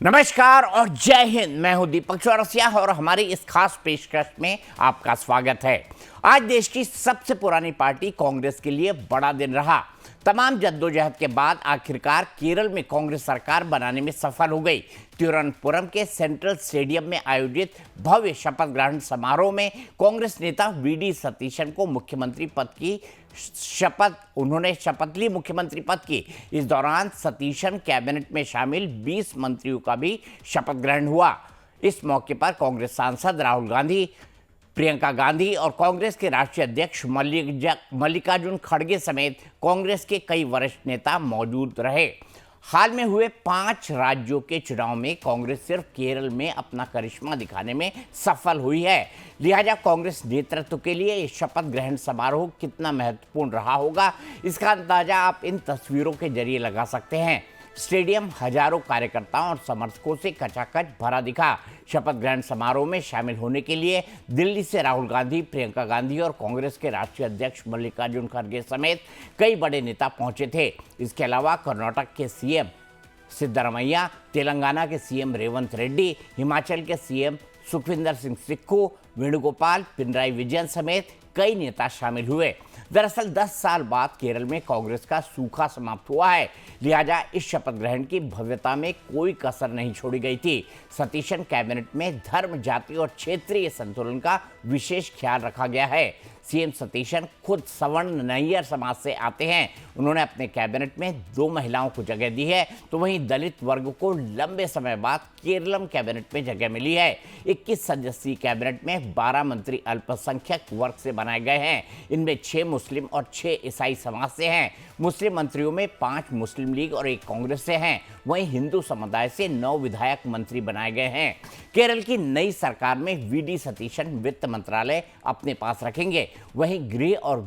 नमस्कार और जय हिंद। मैं हूं दीपक चौरसिया और हमारी इस खास पेशकश में आपका स्वागत है। आज देश की सबसे पुरानी पार्टी कांग्रेस के लिए बड़ा दिन रहा। तमाम जद्दोजहद के बाद आखिरकार केरल में कांग्रेस सरकार बनाने में सफल हो गई। तिरुवनंतपुरम के सेंट्रल स्टेडियम में आयोजित भव्य शपथ ग्रहण समारोह में कांग्रेस नेता वीडी सतीशन को मुख्यमंत्री पद की शपथ ली मुख्यमंत्री पद की। इस दौरान सतीशन कैबिनेट में शामिल 20 मंत्रियों का भी शपथ ग्रहण हुआ। इस मौके पर कांग्रेस सांसद राहुल गांधी, प्रियंका गांधी और कांग्रेस के राष्ट्रीय अध्यक्ष मल्लिकार्जुन खड़गे समेत कांग्रेस के कई वरिष्ठ नेता मौजूद रहे। हाल में हुए 5 राज्यों के चुनाव में कांग्रेस सिर्फ केरल में अपना करिश्मा दिखाने में सफल हुई है। लिहाजा कांग्रेस नेतृत्व के लिए ये शपथ ग्रहण समारोह कितना महत्वपूर्ण रहा होगा, इसका अंदाजा आप इन तस्वीरों के जरिए लगा सकते हैं। स्टेडियम हजारों कार्यकर्ताओं और समर्थकों से खचाखच भरा दिखा। शपथ ग्रहण समारोह में शामिल होने के लिए दिल्ली से राहुल गांधी, प्रियंका गांधी और कांग्रेस के राष्ट्रीय अध्यक्ष मल्लिकार्जुन खड़गे समेत कई बड़े नेता पहुंचे थे। इसके अलावा कर्नाटक के सीएम सिद्धरमैया, तेलंगाना के सीएम रेवंत रेड्डी, हिमाचल के सीएम सुखविंदर सिंह सुक्खू, वेणुगोपाल, पिनराई विजयन समेत कई नेता शामिल हुए। दरअसल 10 साल बाद केरल में कांग्रेस का सूखा समाप्त हुआ है, लिहाजा इस शपथ ग्रहण की भव्यता में कोई कसर नहीं छोड़ी गई थी। सतीशन कैबिनेट में धर्म, जाति और क्षेत्रीय संतुलन का विशेष ख्याल रखा गया है। सीएम सतीशन खुद सवर्ण नैयर समाज से आते हैं। उन्होंने अपने कैबिनेट में 2 महिलाओं को जगह दी है, तो वहीं दलित वर्ग को लंबे समय बाद केरलम कैबिनेट में जगह मिली है। 21 सदस्यीय कैबिनेट में 12 मंत्री अल्पसंख्यक वर्ग से बनाए गए हैं। इनमें 6 मुस्लिम और 6 ईसाई समाज से हैं। मुस्लिम मंत्रियों में 5 मुस्लिम लीग और 1 कांग्रेस से हैं। वहीं हिंदू समुदाय से 9 विधायक मंत्री बनाए गए हैं। केरल की नई सरकार में वीडी सतीशन वित्त मंत्रालय अपने पास रखेंगे। वहीं गृह और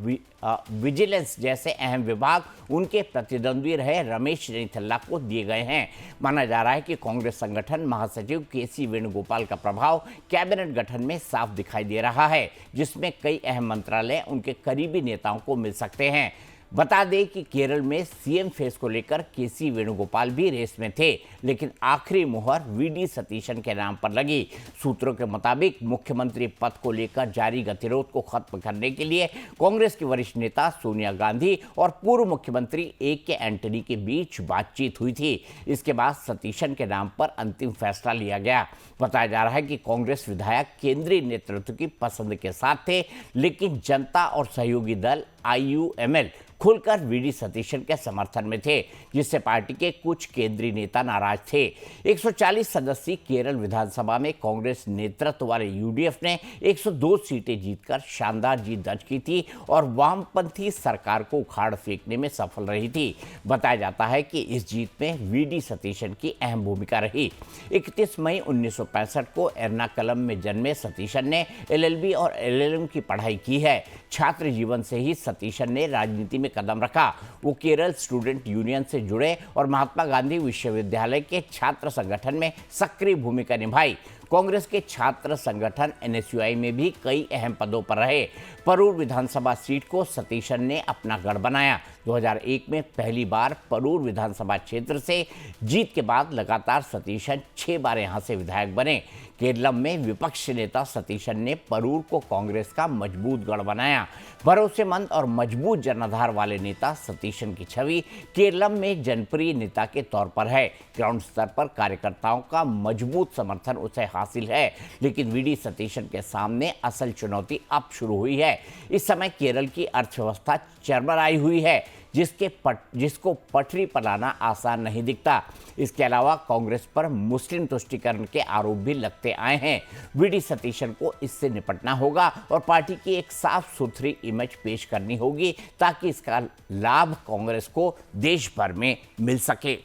विजिलेंस जैसे अहम विभाग उनके प्रतिद्वंद्वी रहे रमेश चन्नीथल्ला को दिए गए हैं। माना जा रहा है कि कांग्रेस संगठन महासचिव केसी वेणुगोपाल का प्रभाव कैबिनेट गठन में साफ दिखाई दे रहा है, जिसमें कई अहम मंत्रालय उनके करीबी नेताओं को मिल सकते हैं। बता दें कि केरल में सीएम फेस को लेकर केसी वेणुगोपाल भी रेस में थे, लेकिन आखिरी मुहर वीडी सतीशन के नाम पर लगी। सूत्रों के मुताबिक मुख्यमंत्री पद को लेकर जारी गतिरोध को खत्म करने के लिए कांग्रेस की वरिष्ठ नेता सोनिया गांधी और पूर्व मुख्यमंत्री ए.के. एंटनी के बीच बातचीत हुई थी। इसके बाद सतीशन के नाम पर अंतिम फैसला लिया गया। बताया जा रहा है कि कांग्रेस विधायक केंद्रीय नेतृत्व की पसंद के साथ थे, लेकिन जनता और सहयोगी दल IUML खुलकर वीडी सतीशन के समर्थन में थे, जिससे पार्टी के कुछ केंद्रीय नेता नाराज थे। 140 सदस्यीय केरल विधानसभा में कांग्रेस नेतृत्व वाले यूडीएफ ने 102 सीटें जीतकर शानदार जीत दर्ज की थी और वामपंथी सरकार को उखाड़ फेंकने में सफल रही थी। बताया जाता है कि इस जीत में वीडी सतीशन की अहम भूमिका रही। 31 मई 1965 को एर्नाकुलम में जन्मे सतीशन ने LLB और LLM की पढ़ाई की है। छात्र जीवन से ही सतीशन ने राजनीति में कदम रखा। वो केरल स्टूडेंट यूनियन से जुड़े और महात्मा गांधी विश्वविद्यालय के छात्र संगठन में सक्रिय भूमिका निभाई। कांग्रेस के छात्र संगठन NSUI में भी कई अहम पदों पर रहे। परूर विधानसभा सीट को सतीशन ने अपना गढ़ बनाया। 2001 में पहली बार परूर विधानसभा क्षेत्र से जीत के बाद लगातार सतीशन 6 बार यहां से विधायक बने। केरलम में विपक्ष नेता सतीशन ने परूर को कांग्रेस का मजबूत गढ़ बनाया। भरोसेमंद और मजबूत जनाधार वाले नेता सतीशन की छवि केरलम में जनप्रिय नेता के तौर पर है। ग्राउंड स्तर पर कार्यकर्ताओं का मजबूत समर्थन उसे हासिल है, लेकिन वीडी सतीशन के सामने असल चुनौती अब शुरू हुई है। इस समय केरल की अर्थव्यवस्था चरमराई हुई है, जिसको पटरी पर लाना आसान नहीं दिखता। इसके अलावा कांग्रेस पर मुस्लिम तुष्टीकरण के आरोप भी लगते आए हैं। वीडी सतीशन को इससे निपटना होगा और पार्टी की एक साफ सुथरी इमेज पेश करनी होगी, ताकि इसका लाभ कांग्रेस को देश भर में मिल सके।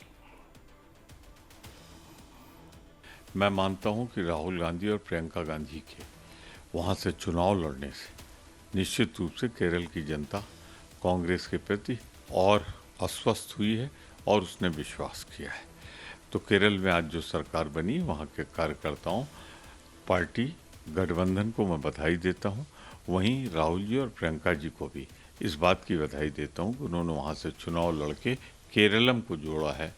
मैं मानता हूं कि राहुल गांधी और प्रियंका गांधी के वहां से चुनाव लड़ने से निश्चित रूप से केरल की जनता कांग्रेस के प्रति और अस्वस्थ हुई है और उसने विश्वास किया है। तो केरल में आज जो सरकार बनी, वहाँ के कार्यकर्ताओं, पार्टी गठबंधन को मैं बधाई देता हूँ। वहीं राहुल जी और प्रियंका जी को भी इस बात की बधाई देता हूँ कि उन्होंने वहाँ से चुनाव लड़के केरलम को जोड़ा है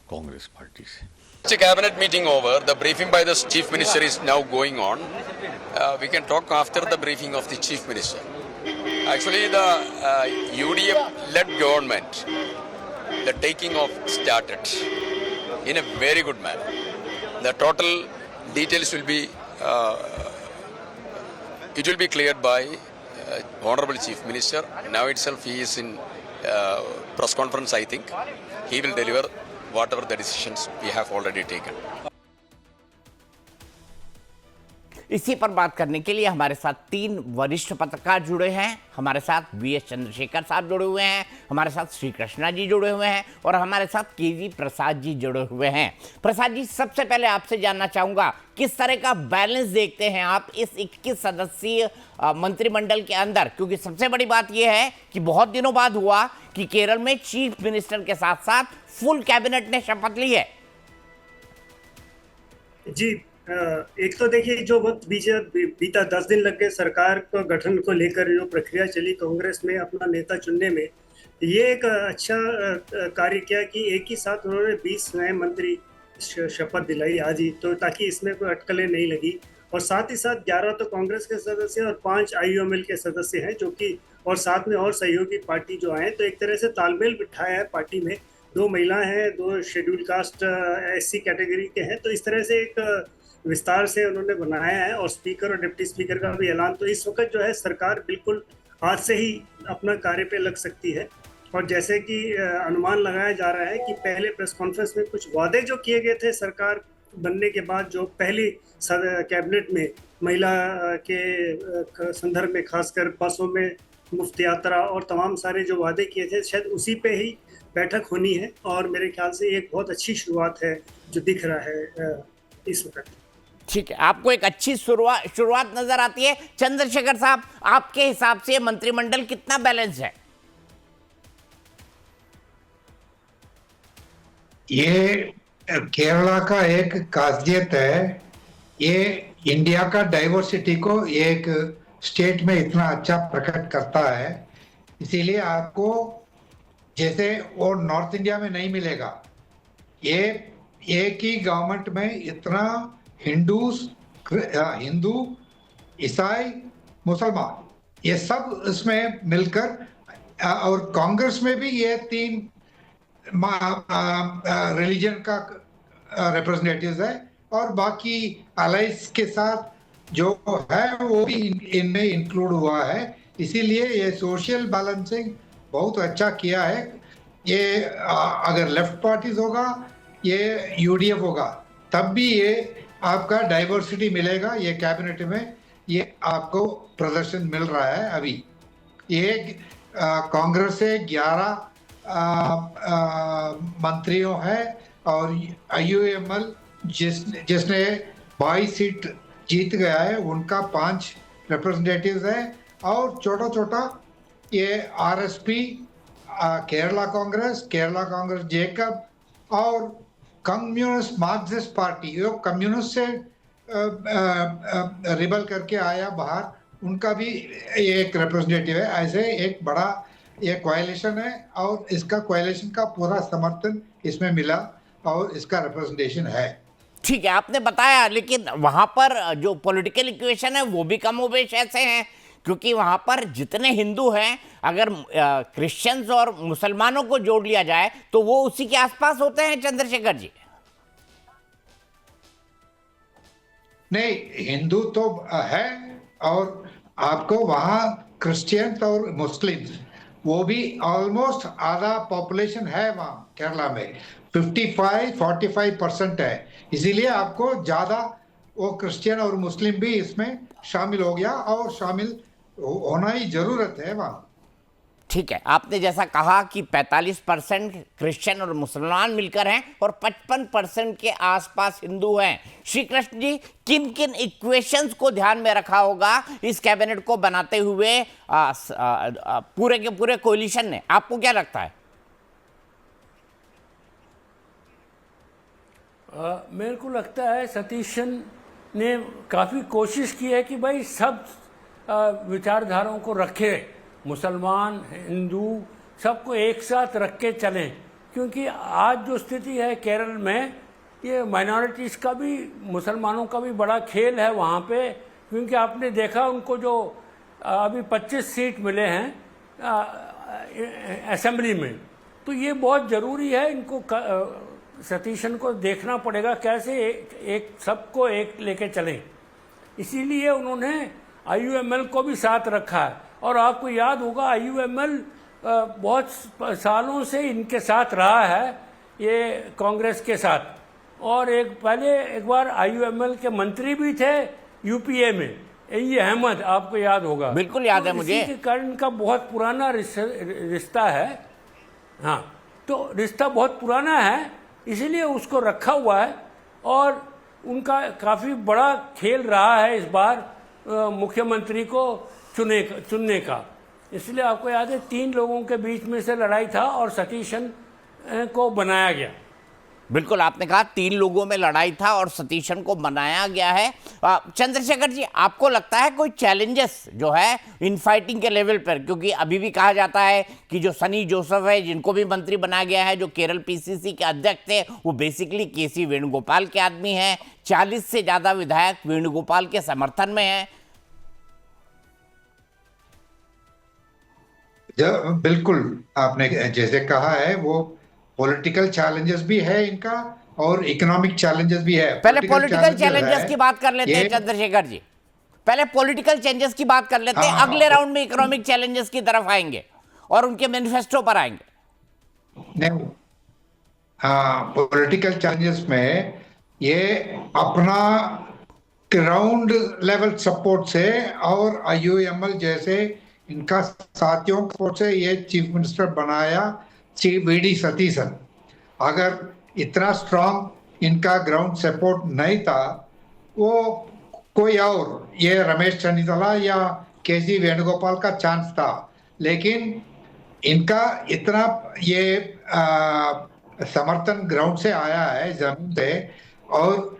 कांग्रेस पार्टी से। The cabinet meeting over. The briefing by the chief minister is now going on. We can talk after the briefing of the chief minister. Actually, the UDF-led government, the taking of started in a very good manner. The total details will be it will be cleared by Honorable Chief Minister. Now itself he is in press conference. I think he will deliver whatever the decisions we have already taken. इसी पर बात करने के लिए हमारे साथ 3 वरिष्ठ पत्रकार जुड़े हैं। हमारे साथ वीएस चंद्रशेखर साहब जुड़े हुए हैं, हमारे साथ श्री कृष्णा जी जुड़े हुए हैं और हमारे साथ केजी प्रसाद जी जुड़े हुए हैं। प्रसाद जी, सबसे पहले आपसे जानना चाहूंगा, किस तरह का बैलेंस देखते हैं आप इस 21 सदस्यीय मंत्रिमंडल के अंदर? क्योंकि सबसे बड़ी बात यह है कि बहुत दिनों बाद हुआ कि केरल में चीफ मिनिस्टर के साथ साथ फुल कैबिनेट ने शपथ ली है। जी, एक तो देखिए, जो वक्त बीता 10 दिन लग गए सरकार को गठन को लेकर, जो प्रक्रिया चली कांग्रेस में अपना नेता चुनने में, ये एक अच्छा कार्य किया कि एक ही साथ उन्होंने 20 नए मंत्री शपथ दिलाई आज ही, तो ताकि इसमें कोई अटकलें नहीं लगी। और साथ ही साथ 11 तो कांग्रेस के सदस्य और 5 IUML के सदस्य हैं, जो कि और साथ में और सहयोगी पार्टी जो आए, तो एक तरह से तालमेल बिठाया है पार्टी में। 2 महिलाएं हैं, 2 शेड्यूल कास्ट SC कैटेगरी के हैं, तो इस तरह से एक विस्तार से उन्होंने बनाया है। और स्पीकर और डिप्टी स्पीकर का भी ऐलान, तो इस वक्त जो है सरकार बिल्कुल आज से ही अपना कार्य पे लग सकती है। और जैसे कि अनुमान लगाया जा रहा है कि पहले प्रेस कॉन्फ्रेंस में कुछ वादे जो किए गए थे सरकार बनने के बाद, जो पहली कैबिनेट में महिला के संदर्भ में खासकर बसों में मुफ्त यात्रा और तमाम सारे जो वादे किए थे, शायद उसी पे ही बैठक होनी है। और मेरे ख्याल से एक बहुत अच्छी शुरुआत है जो दिख रहा है इस वक्त। ठीक है, आपको एक अच्छी शुरुआत नजर आती है। चंद्रशेखर साहब, आपके हिसाब से मंत्रिमंडल कितना बैलेंस है? ये केरला का एक खासियत है, ये इंडिया का डाइवर्सिटी को एक स्टेट में इतना अच्छा प्रकट करता है। इसीलिए आपको जैसे वो नॉर्थ इंडिया में नहीं मिलेगा, ये एक ही गवर्नमेंट में इतना हिंदू, ईसाई, मुसलमान, ये सब इसमें मिलकर, और कांग्रेस में भी ये 3 रिलीजन का रिप्रेजेंटेटिव्स है, और बाकी अलाइंस के साथ जो है वो भी इनमें इंक्लूड हुआ है। इसीलिए ये सोशल बैलेंसिंग बहुत अच्छा किया है। ये अगर लेफ्ट पार्टीज होगा, ये UDF होगा, तब भी ये आपका डाइवर्सिटी मिलेगा। ये कैबिनेट में ये आपको प्रदर्शन मिल रहा है। अभी ये कांग्रेस से 11 मंत्रियों है, और IUML जिसने 22 सीट जीत गया है, उनका 5 रिप्रेजेंटेटिव्स है। और छोटा ये RSP, केरला कांग्रेस जेकब, और कम्युनिस्ट मार्क्सिस्ट पार्टी, जो कम्युनिस्ट से रिबल करके आया बाहर, उनका भी एक रिप्रेजेंटेटिव है। ऐसे एक बड़ा ये कोएलिशन है, और इसका कोएलिशन का पूरा समर्थन इसमें मिला, और इसका रिप्रेजेंटेशन है। ठीक है, आपने बताया, लेकिन वहां पर जो पॉलिटिकल इक्वेशन है वो भी कमोबेश ऐसे हैं, क्योंकि वहां पर जितने हिंदू हैं, अगर क्रिश्चियंस और मुसलमानों को जोड़ लिया जाए तो वो उसी के आसपास होते हैं। चंद्रशेखर जी, नहीं, हिंदू तो है, और आपको वहाँ क्रिश्चियंस और मुस्लिम्स, वो भी ऑलमोस्ट आधा पॉपुलेशन है वहाँ केरला में, 55-45% है। इसीलिए आपको ज्यादा वो क्रिश्चियन और मुस्लिम भी इसमें शामिल हो गया, और शामिल होना ही जरूरत है वहाँ। ठीक है, आपने जैसा कहा कि 45% क्रिश्चियन और मुसलमान मिलकर हैं और 55% के आसपास हिंदू हैं। श्री कृष्ण जी, किन किन इक्वेशंस को ध्यान में रखा होगा इस कैबिनेट को बनाते हुए पूरे के पूरे कोलिशन ने? आपको क्या लगता है? मेरे को लगता है सतीशन ने काफ़ी कोशिश की है कि भाई सब विचारधाराओं को रखे, मुसलमान, हिंदू, सबको एक साथ रख के चलें। क्योंकि आज जो स्थिति है केरल में, ये माइनॉरिटीज़ का भी, मुसलमानों का भी बड़ा खेल है वहाँ पे, क्योंकि आपने देखा उनको जो अभी 25 सीट मिले हैं असेंबली में, तो ये बहुत ज़रूरी है। इनको सतीशन को देखना पड़ेगा कैसे एक सबको एक लेके चलें, इसीलिए उन्होंने IUML को भी साथ रखा है। और आपको याद होगा IUML बहुत सालों से इनके साथ रहा है, ये कांग्रेस के साथ, और पहले एक बार IUML के मंत्री भी थे UPA में, ये अहमद, आपको याद होगा। बिल्कुल याद है तो मुझे। इसी के कारण का बहुत पुराना रिश्ता है। हाँ, तो रिश्ता बहुत पुराना है, इसीलिए उसको रखा हुआ है। और उनका काफ़ी बड़ा खेल रहा है इस बार मुख्यमंत्री को चुनने का। इसलिए आपको याद है 3 लोगों के बीच में से लड़ाई था और सतीशन को बनाया गया। बिल्कुल, आपने कहा 3 लोगों में लड़ाई था और सतीशन को बनाया गया है। चंद्रशेखर जी, आपको लगता है कोई चैलेंजेस जो है इन फाइटिंग के लेवल पर, क्योंकि अभी भी कहा जाता है कि जो सनी जोसेफ है, जिनको भी मंत्री बनाया गया है, जो केरल PCC के अध्यक्ष थे, वो बेसिकली KC वेणुगोपाल के आदमी हैं। 40 से ज़्यादा विधायक वेणुगोपाल के समर्थन में हैं। बिल्कुल, आपने जैसे कहा है, वो पॉलिटिकल चैलेंजेस भी है इनका और इकोनॉमिक चैलेंजेस भी है। पहले पॉलिटिकल चैलेंजेस की बात कर लेते हैं चंद्रशेखर जी, पहले पॉलिटिकल चेंजेस की बात कर लेते हैं, अगले राउंड में इकोनॉमिक चैलेंजेस की तरफ आएंगे और उनके मैनिफेस्टो पर आएंगे। नहीं, हाँ, पॉलिटिकल चैलेंजेस में ये अपना ग्राउंड लेवल सपोर्ट से और IUML जैसे इनका साथियों के सपोर्ट से ये चीफ मिनिस्टर बनाया VD सतीशन। अगर इतना स्ट्रांग इनका ग्राउंड सपोर्ट नहीं था, वो कोई और, ये रमेश चन्नीतला या KC वेणुगोपाल का चांस था, लेकिन इनका इतना ये समर्थन ग्राउंड से आया है, जमीन से। और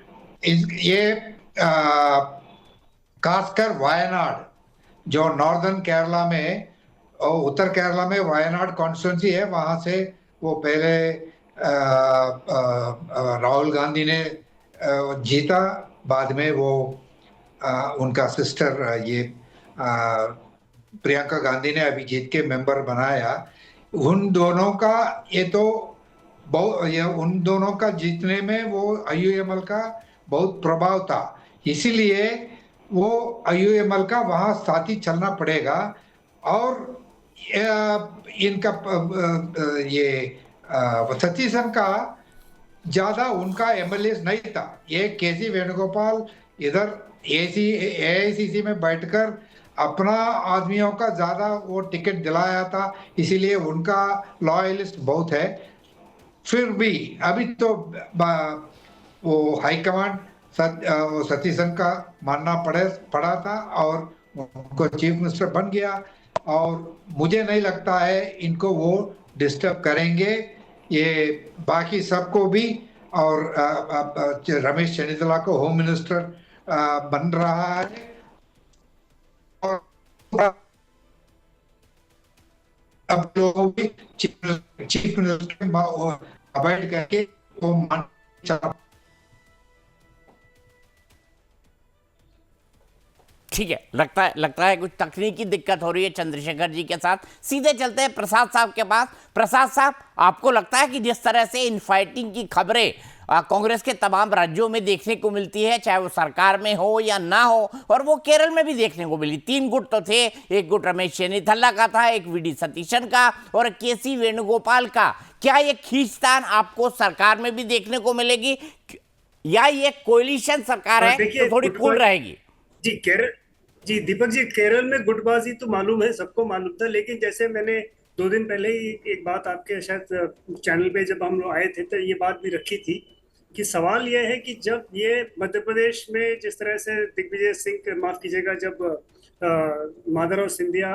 ये खासकर वायनाड, जो नॉर्दर्न केरला में और उत्तर केरला में वायनाड कॉन्स्टिट्यूंसी है, वहां से वो पहले राहुल गांधी ने जीता, बाद में वो उनका सिस्टर ये प्रियंका गांधी ने अभी जीत के मेंबर बनाया। उन दोनों का उन दोनों का जीतने में वो IUML का बहुत प्रभाव था, इसीलिए वो IUML का वहां साथी चलना पड़ेगा। और इनका ये सतीशन का ज्यादा उनका MLAs नहीं था। ये KC वेणुगोपाल इधर AICC में बैठकर अपना आदमियों का ज्यादा वो टिकट दिलाया था, इसीलिए उनका लॉयलिस्ट बहुत है। फिर भी अभी तो वो हाईकमांड सतीशन का मानना पड़ा था और उनको चीफ मिनिस्टर बन गया। और मुझे नहीं लगता है इनको वो डिस्टर्ब करेंगे, ये बाकी सबको भी। और रमेश चन्नीतला को होम मिनिस्टर बन रहा है और अब लोगों भी चीफ मिनिस्टर अवॉइड करके वो मान चला। ठीक है, लगता है कुछ तकनीकी दिक्कत हो रही है चंद्रशेखर जी के साथ। सीधे चलते हैं प्रसाद साहब के पास। प्रसाद साहब, आपको लगता है कि जिस तरह से इन फाइटिंग की खबरें कांग्रेस के तमाम राज्यों में देखने को मिलती है, चाहे वो सरकार में हो या ना हो, और वो केरल में भी देखने को मिली, 3 गुट तो थे, एक गुट रमेश चन्नीथला का था, एक VD सतीशन का और KC वेणुगोपाल का, क्या ये खींचतान आपको सरकार में भी देखने को मिलेगी या ये कोalition सरकार है तो थोड़ी कूल रहेगी? जी दीपक जी, केरल में गुटबाजी तो मालूम है, सबको मालूम था, लेकिन जैसे मैंने 2 दिन पहले ही एक बात आपके शायद चैनल पे जब हम लोग आए थे तो ये बात भी रखी थी कि सवाल यह है कि जब ये मध्य प्रदेश में जिस तरह से दिग्विजय सिंह, माफ कीजिएगा, जब माधवराव सिंधिया,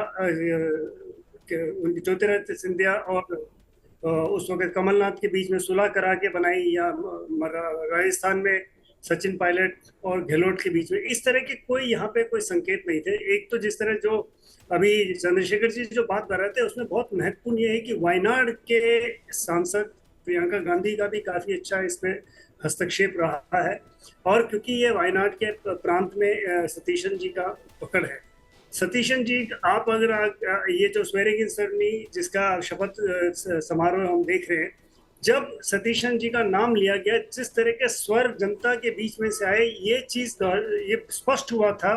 ज्योतिरादित्य सिंधिया और उस वक्त कमलनाथ के बीच में सुलह करा के बनाई, या राजस्थान में सचिन पायलट और गहलोत के बीच में, इस तरह के कोई यहाँ पे कोई संकेत नहीं थे। एक तो जिस तरह जो अभी चंद्रशेखर जी जो बात कर रहे थे उसमें बहुत महत्वपूर्ण ये है कि वायनाड के सांसद प्रियंका गांधी का भी काफी अच्छा इसमें हस्तक्षेप रहा है। और क्योंकि ये वायनाड के प्रांत में सतीशन जी का पकड़ है, सतीशन जी, आप अगर ये जो स्वेरिंग इन सेरेमनी जिसका शपथ समारोह हम देख रहे हैं, जब सतीशन जी का नाम लिया गया, जिस तरह के स्वर जनता के बीच में से आए, ये चीज ये स्पष्ट हुआ था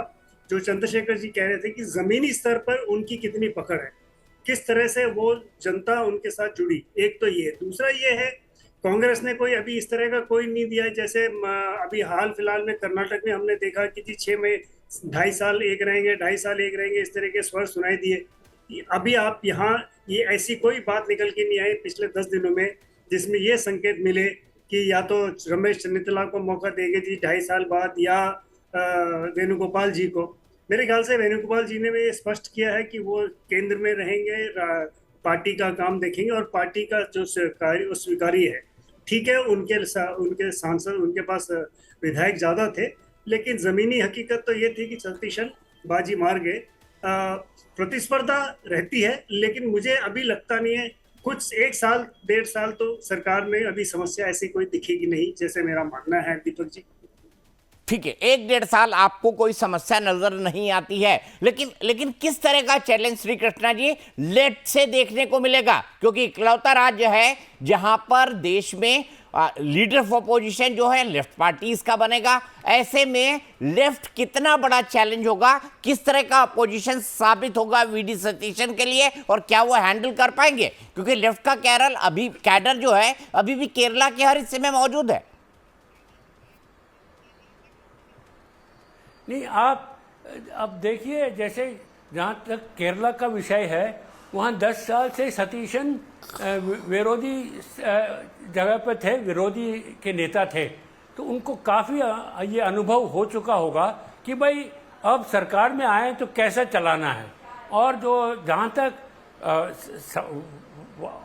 जो चंद्रशेखर जी कह रहे थे कि जमीनी स्तर पर उनकी कितनी पकड़ है, किस तरह से वो जनता उनके साथ जुड़ी। एक तो ये, दूसरा ये है कांग्रेस ने कोई अभी इस तरह का कोई नहीं दिया है, जैसे अभी हाल फिलहाल में कर्नाटक में हमने देखा कि जी 6 में 2.5 साल एक रहेंगे, 2.5 साल एक रहेंगे, इस तरह के स्वर सुनाई दिए। अभी आप यहाँ ये ऐसी कोई बात निकल के नहीं आई पिछले 10 दिनों में जिसमें ये संकेत मिले कि या तो रमेश चन्नीतला को मौका देंगे जी 2.5 साल बाद, या वेणुगोपाल जी को। मेरे ख्याल से वेणुगोपाल जी ने भी स्पष्ट किया है कि वो केंद्र में रहेंगे, पार्टी का काम देखेंगे और पार्टी का जो स्वीकारी है। ठीक है, उनके सांसद, उनके पास विधायक ज्यादा थे, लेकिन जमीनी हकीकत तो ये थी कि सतीशन बाजी मार गए। प्रतिस्पर्धा रहती है, लेकिन मुझे अभी लगता नहीं है, कुछ 1 साल 1.5 साल तो सरकार में अभी समस्या ऐसी कोई दिखेगी नहीं, जैसे मेरा मानना है दीपक जी। ठीक है, 1-1.5 साल आपको कोई समस्या नजर नहीं आती है, लेकिन किस तरह का चैलेंज श्री कृष्णा जी लेफ्ट से देखने को मिलेगा? क्योंकि इकलौता राज्य है जहां पर देश में लीडर ऑफ अपोजिशन जो है लेफ्ट पार्टीज का बनेगा। ऐसे में लेफ्ट कितना बड़ा चैलेंज होगा, किस तरह का अपोजिशन साबित होगा वीडी सतीशन के लिए, और क्या वो हैंडल कर पाएंगे? क्योंकि लेफ्ट का कैडर जो है अभी भी केरला के हर हिस्से में मौजूद है। नहीं, आप अब देखिए, जैसे जहाँ तक केरला का विषय है, वहाँ 10 साल से सतीशन विरोधी जगह पर थे, विरोधी के नेता थे, तो उनको काफ़ी ये अनुभव हो चुका होगा कि भाई अब सरकार में आए तो कैसा चलाना है। और जो जहाँ तक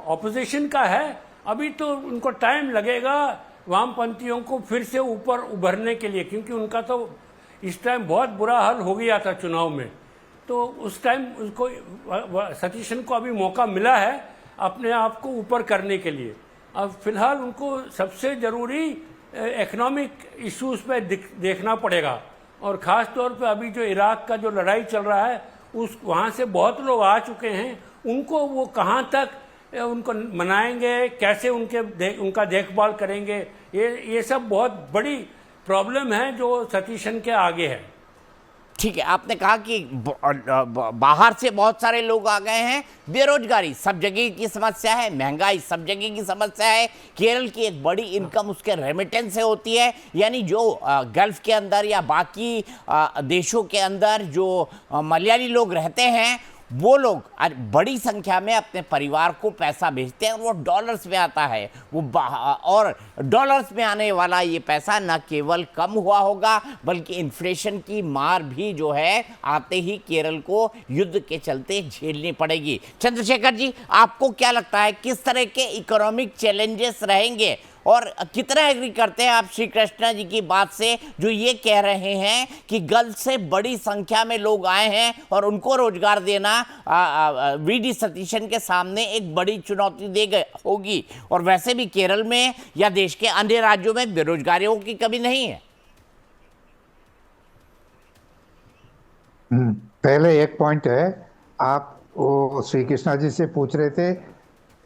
ऑपोजिशन का है, अभी तो उनको टाइम लगेगा वामपंथियों को फिर से ऊपर उभरने के लिए, क्योंकि उनका तो इस टाइम बहुत बुरा हाल हो गया था चुनाव में। तो उस टाइम उसको सतीशन को अभी मौका मिला है अपने आप को ऊपर करने के लिए। अब फिलहाल उनको सबसे ज़रूरी इकोनॉमिक इश्यूज पे देखना पड़ेगा, और ख़ास तौर पे अभी जो इराक का जो लड़ाई चल रहा है, उस वहाँ से बहुत लोग आ चुके हैं, उनको वो कहाँ तक उनको मनाएंगे, कैसे उनका देखभाल करेंगे, ये सब बहुत बड़ी प्रॉब्लम है जो सतीशन के आगे है। ठीक है, आपने कहा कि बाहर से बहुत सारे लोग आ गए हैं, बेरोजगारी सब जगह की समस्या है, महंगाई सब जगह की समस्या है। केरल की एक बड़ी इनकम उसके रेमिटेंस से होती है, यानी जो गल्फ के अंदर या बाकी देशों के अंदर जो मलयाली लोग रहते हैं, वो लोग बड़ी संख्या में अपने परिवार को पैसा भेजते हैं, और वो डॉलर्स में आता है। और डॉलर्स में आने वाला ये पैसा न केवल कम हुआ होगा, बल्कि इन्फ्लेशन की मार भी जो है आते ही केरल को युद्ध के चलते झेलनी पड़ेगी। चंद्रशेखर जी, आपको क्या लगता है किस तरह के इकोनॉमिक चैलेंजेस रहेंगे, और कितना एग्री करते हैं आप श्री कृष्णा जी की बात से जो ये कह रहे हैं कि गल्फ से बड़ी संख्या में लोग आए हैं और उनको रोजगार देना वीडी सतीशन के सामने एक बड़ी चुनौती होगी, और वैसे भी केरल में या देश के अन्य राज्यों में बेरोजगारियों की कमी नहीं है? पहले एक पॉइंट है, आप वो श्री कृष्णा जी से पूछ रहे थे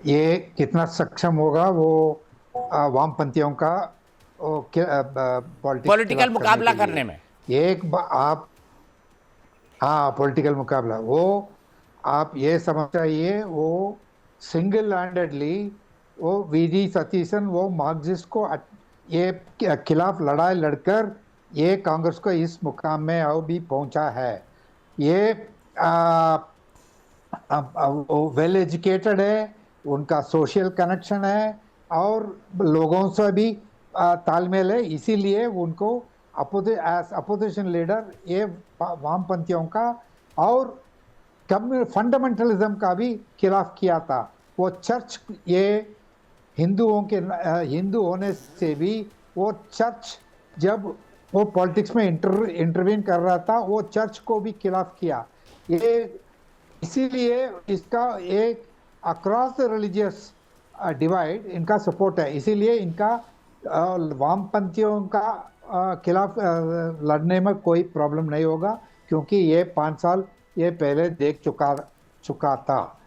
ये कितना सक्षम होगा वो वामपंथियों का पॉलिटिकल मुकाबला करने में। आप, हाँ, पॉलिटिकल मुकाबला, वो आप ये समझ चाहिए, वो सिंगल हैंडेडली वो वीडी सतीशन वो मार्क्सिस्ट को ये खिलाफ लड़ाई लड़कर ये कांग्रेस को इस मुकाम में अभी पहुंचा है। ये वेल एजुकेटेड है, उनका सोशल कनेक्शन है और लोगों से भी तालमेल है, इसीलिए उनको अपोजिशन लीडर ये वामपंथियों का और फंडामेंटलिज्म का भी खिलाफ किया था। वो चर्च, ये हिंदू होने से भी वो चर्च जब वो पॉलिटिक्स में इंटरवीन कर रहा था, वो चर्च को भी खिलाफ किया। ये इसीलिए इसका एक अक्रॉस द रिलीजियस डिवाइड इनका सपोर्ट है, इसीलिए इनका वामपंथियों का खिलाफ लड़ने में कोई प्रॉब्लम नहीं होगा, क्योंकि ये 5 साल ये पहले देख चुका था।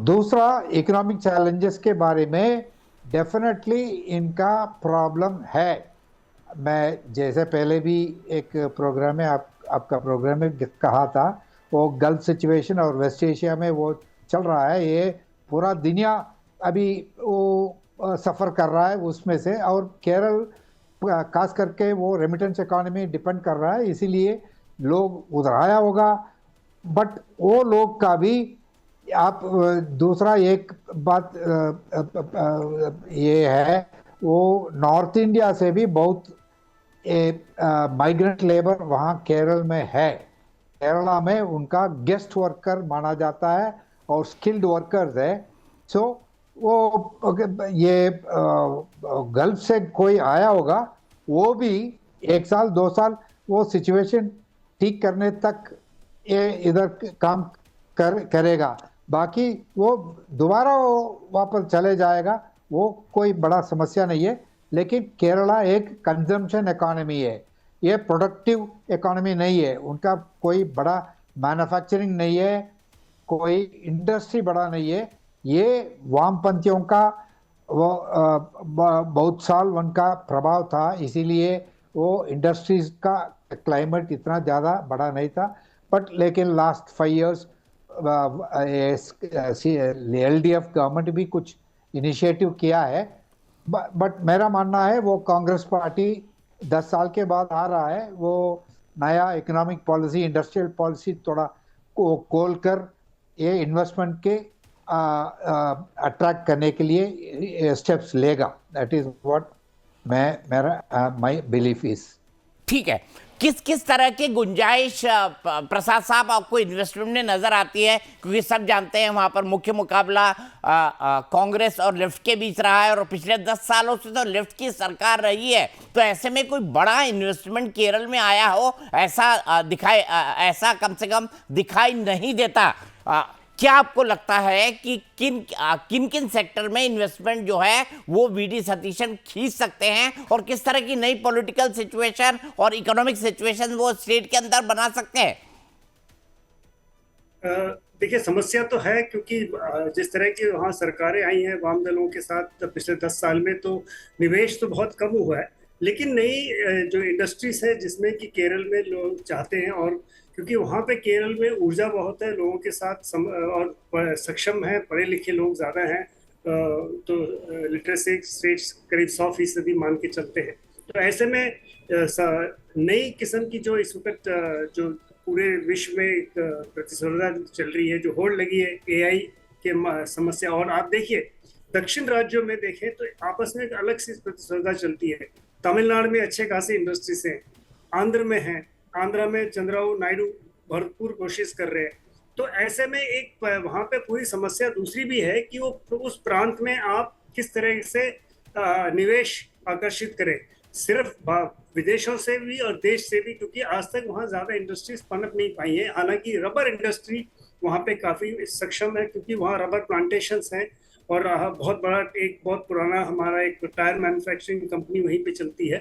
दूसरा, इकोनॉमिक चैलेंजेस के बारे में डेफिनेटली इनका प्रॉब्लम है। मैं जैसे पहले भी एक प्रोग्राम में आपका प्रोग्राम में कहा था, वो गल्फ सिचुएशन और वेस्ट एशिया में वो चल रहा है, ये पूरा दुनिया अभी वो सफ़र कर रहा है उसमें से। और केरल खास करके वो रेमिटेंस इकोनॉमी डिपेंड कर रहा है, इसीलिए लोग उधर आया होगा। बट वो लोग का भी आप दूसरा एक बात ये है, वो नॉर्थ इंडिया से भी बहुत माइग्रेंट लेबर वहाँ केरल में है। केरला में उनका गेस्ट वर्कर माना जाता है और स्किल्ड वर्कर्स है। सो वो ये गल्फ से कोई आया होगा, वो भी 1 साल 2 साल वो सिचुएशन ठीक करने तक ये इधर काम करेगा। बाकी वो दोबारा वो वापस चले जाएगा, वो कोई बड़ा समस्या नहीं है। लेकिन केरला एक कंजम्पशन इकोनॉमी है, ये प्रोडक्टिव इकोनॉमी नहीं है। उनका कोई बड़ा मैन्युफैक्चरिंग नहीं है, कोई इंडस्ट्री बड़ा नहीं है। ये वामपंथियों का वो बहुत साल उनका प्रभाव था, इसीलिए वो इंडस्ट्रीज का क्लाइमेट इतना ज़्यादा बड़ा नहीं था। बट लेकिन लास्ट 5 इयर्स एलडीएफ गवर्नमेंट भी कुछ इनिशिएटिव किया है। बट मेरा मानना है वो कांग्रेस पार्टी 10 साल के बाद आ रहा है, वो नया इकोनॉमिक पॉलिसी, इंडस्ट्रियल पॉलिसी थोड़ा खोल कर ये इन्वेस्टमेंट के अट्रैक्ट करने के लिए स्टेप्स लेगा। That is what my belief is. ठीक है, किस किस तरह की गुंजाइश प्रसाद साहब आपको इन्वेस्टमेंट में नजर आती है? क्योंकि सब जानते हैं वहां पर मुख्य मुकाबला कांग्रेस और लेफ्ट के बीच रहा है, और पिछले 10 सालों से तो लेफ्ट की सरकार रही है। तो ऐसे में कोई बड़ा इन्वेस्टमेंट केरल में आया हो, ऐसा कम से कम दिखाई नहीं देता। क्या आपको लगता है कि किन किन सेक्टर में इन्वेस्टमेंट जो है वो वीडी सतीशन खींच सकते हैं, और किस तरह की नई पॉलिटिकल सिचुएशन और इकोनॉमिक सिचुएशन वो स्टेट के अंदर बना सकते हैं? देखिए, समस्या तो है, क्योंकि जिस तरह की वहाँ सरकारें आई हैं वाम दलों के साथ पिछले 10 साल में, तो निवेश तो बहुत कम हुआ है। लेकिन नई जो इंडस्ट्रीज है जिसमें कि केरल में लोग चाहते हैं, और क्योंकि वहाँ पे केरल में ऊर्जा बहुत है, लोगों के साथ और सक्षम है, पढ़े लिखे लोग ज़्यादा हैं, तो लिटरेसी रेट्स करीब 100% मान के चलते हैं। तो ऐसे में नई किस्म की जो इस वक्त जो पूरे विश्व में एक प्रतिस्पर्धा चल रही है, जो होड़ लगी है एआई के समस्या। और आप देखिए दक्षिण राज्यों में देखें तो आपस में एक अलग सी प्रतिस्पर्धा चलती है। तमिलनाडु में अच्छे खासे इंडस्ट्रीज हैं, आंध्र में हैं, आंध्रा में चंद्रबाबू नायडू भरपूर कोशिश कर रहे हैं। तो ऐसे में एक वहाँ पे पूरी समस्या दूसरी भी है कि वो उस प्रांत में आप किस तरह से निवेश आकर्षित करें, सिर्फ विदेशों से भी और देश से भी, क्योंकि आज तक वहाँ ज्यादा इंडस्ट्रीज पनप नहीं पाई है। हालांकि रबर इंडस्ट्री वहाँ पे काफी सक्षम है, क्योंकि वहाँ रबर प्लांटेशंस हैं, और बहुत पुराना हमारा एक टायर मैन्युफैक्चरिंग कंपनी वहीं पे चलती है।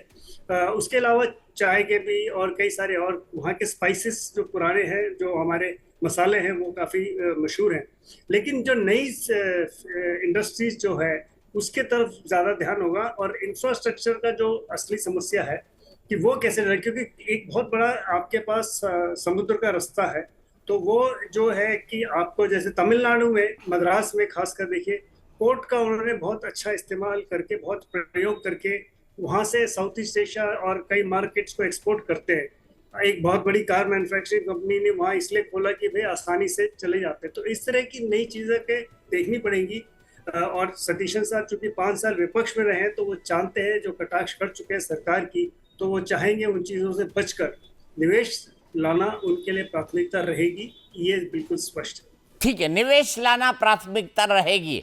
उसके अलावा चाय के भी और कई सारे और वहाँ के स्पाइसेस जो पुराने हैं, जो हमारे मसाले हैं, वो काफ़ी मशहूर हैं। लेकिन जो नई इंडस्ट्रीज जो है उसके तरफ ज़्यादा ध्यान होगा, और इंफ्रास्ट्रक्चर का जो असली समस्या है कि वो कैसे रहे, क्योंकि एक बहुत बड़ा आपके पास समुद्र का रास्ता है। तो वो जो है कि आपको जैसे तमिलनाडु में, मद्रास में खासकर देखिए, पोर्ट का उन्होंने बहुत अच्छा इस्तेमाल करके, बहुत प्रयोग करके वहाँ से साउथ ईस्ट एशिया और कई मार्केट्स को एक्सपोर्ट करते हैं। एक बहुत बड़ी कार मैन्युफैक्चरिंग कंपनी ने वहाँ इसलिए खोला कि भाई आसानी से चले जाते हैं। तो इस तरह की नई चीज़ें के देखनी पड़ेंगी। और सतीशन साहब चूंकि 5 साल विपक्ष में रहे हैं, तो वो जानते हैं, जो कटाक्ष कर चुके हैं सरकार की, तो वो चाहेंगे उन चीज़ों से बचकर निवेश लाना उनके लिए प्राथमिकता रहेगी, ये बिल्कुल स्पष्ट है। ठीक है, निवेश लाना प्राथमिकता रहेगी।